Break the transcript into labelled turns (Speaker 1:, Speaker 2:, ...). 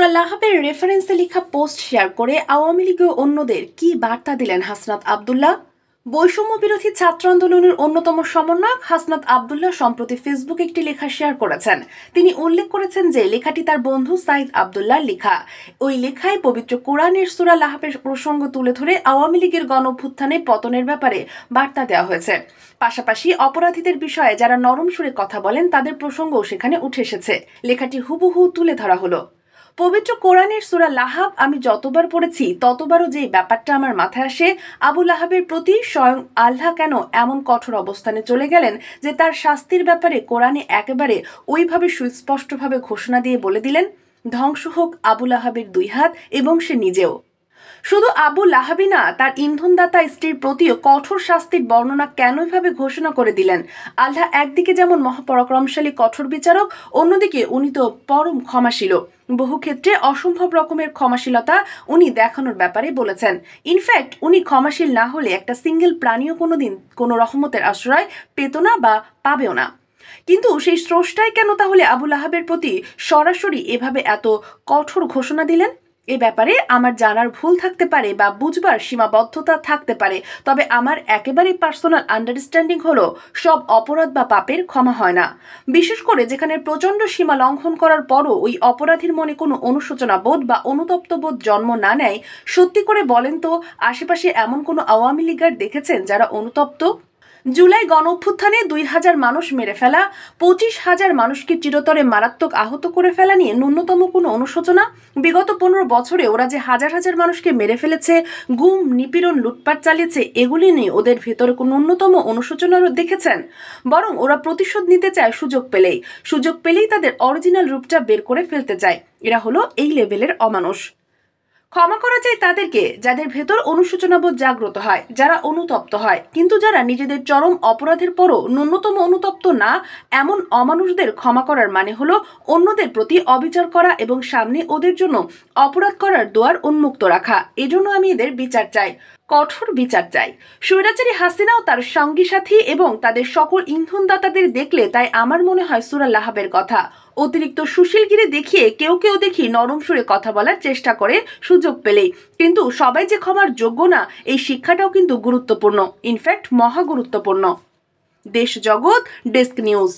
Speaker 1: সূরা লাহাবের রেফারেন্সে লেখা post share করে আওয়ামী লীগ ও অন্যদের কি বার্তা দিলেন হাসনাত আব্দুল্লাহ? বৈষম্য বিরোধী ছাত্র আন্দোলনের অন্যতম সমন্বয়ক হাসনাত আব্দুল্লাহ সম্প্রতি ফেসবুকে একটি লেখা শেয়ার করেছেন। তিনি উল্লেখ করেছেন যে লেখাটি তার বন্ধু সাইদ আব্দুল্লাহর লেখা। ওই লেখায় পবিত্র কোরআনের সূরা লাহাবের প্রসঙ্গ তুলে ধরে আওয়ামী লীগের গণঅভ্যুত্থানে পতনের ব্যাপারে বার্তা দেওয়া হয়েছে। পাশাপাশি অপরাধীদের বিষয়ে যারা নরম সুরে কথা বলেন তাদের প্রসঙ্গও সেখানে উঠে এসেছে। লেখাটি হুবহু তুলে ধরা হলো। পবিত্র কোরআনের সূরা লাহাব আমি যতবার পড়েছি ততবারও যে ব্যাপারটা আমার মাথায় আসে, আবু লাহাবের প্রতি স্বয়ং আল্লাহ কেন এমন কঠোর অবস্থানে চলে গেলেন যে তার শাস্তির ব্যাপারে কোরআনে একেবারে ওইভাবে সুস্পষ্টভাবে ঘোষণা দিয়ে বলে দিলেন, ধ্বংস হোক আবু লাহাবের 2 হাত এবং সে নিজেও। শুধু আবু লাহাবই না, তার ইন্ধনদাতা স্ত্রীর প্রতিও কঠোর শাস্তির বর্ণনা কেন এভাবে ঘোষণা করে দিলেন? আল্লাহ একদিকে যেমন মহাপরাক্রমশালী কঠোর বিচারক, অন্যদিকে উনি তো পরম ক্ষমাশীল। বহু ক্ষেত্রে অসম্ভব রকমের ক্ষমাশীলতা উনি দেখানোর ব্যাপারে বলেছেন। ইনফ্যাক্ট উনি ক্ষমাশীল না হলে একটা সিঙ্গেল প্রাণীও কোনোদিন কোনো রহমতের আশ্রয় পেত না বা পাবেও না। কিন্তু সেই স্রষ্টাই কেন তাহলে আবু লাহাবের প্রতি সরাসরি এভাবে এত কঠোর ঘোষণা দিলেন? এ ব্যাপারে আমার জানার ভুল থাকতে পারে বা বুঝবার সীমাবদ্ধতা থাকতে পারে, তবে আমার একেবারে পার্সোনাল আন্ডারস্ট্যান্ডিং হলো সব অপরাধ বা পাপের ক্ষমা হয় না। বিশেষ করে যেখানে প্রচণ্ড সীমা লঙ্ঘন করার পরও ওই অপরাধীর মনে কোনো অনুশোচনা বোধ বা অনুতপ্ত বোধ জন্ম না নেয়। সত্যি করে বলেন তো, আশেপাশে এমন কোনো আওয়ামী লীগার দেখেছেন যারা অনুতপ্ত? জুলাই গণঅভ্যুত্থানে 2000 মানুষ মেরে ফেলা, 25,000 মানুষকে চিরতরে মারাত্মক আহত করে ফেলা নিয়ে ন্যূনতম কোনো অনুশোচনা? বিগত 15 বছরে ওরা যে হাজার হাজার মানুষকে মেরে ফেলেছে, গুম নিপীড়ন লুটপাট চালিয়েছে, এগুলি নিয়ে ওদের ভেতরে কোনো ন্যূনতম অনুশোচনারও দেখেছেন? বরং ওরা প্রতিশোধ নিতে চায় সুযোগ পেলেই তাদের অরিজিনাল রূপটা বের করে ফেলতে চায়। এরা হলো এই লেভেলের অমানুষ। ক্ষমা করা যায় তাদেরকে যাদের ভেতর অনুশোচনাবোধ জাগ্রত হয়, যারা অনুতপ্ত হয়। কিন্তু যারা নিজেদের চরম অপরাধের পরও ন্যূনতম অনুতপ্ত না, এমন অমানুষদের ক্ষমা করার মানে হলো অন্যদের প্রতি অবিচার করা এবং সামনে ওদের জন্য অপরাধ করার দুয়ার উন্মুক্ত রাখা। এজন্য আমি এদের বিচার চাই, কঠোর বিচার চাই। স্বৈরাচারী হাসিনাও তার সঙ্গী সাথী এবং তাদের সকল ইন্ধনদাতাদের দেখলে তাই আমার মনে হয় সূরা লাহাবের কথা। অতিরিক্ত সুশীলগিরি দেখিয়ে কেউ দেখি নরম সুরে কথা বলার চেষ্টা করে সুযোগ পেলেই। কিন্তু সবাই যে ক্ষমার যোগ্য না, এই শিক্ষাটাও কিন্তু গুরুত্বপূর্ণ, ইনফ্যাক্ট মহা গুরুত্বপূর্ণ। দেশ জগৎ ডেস্ক নিউজ।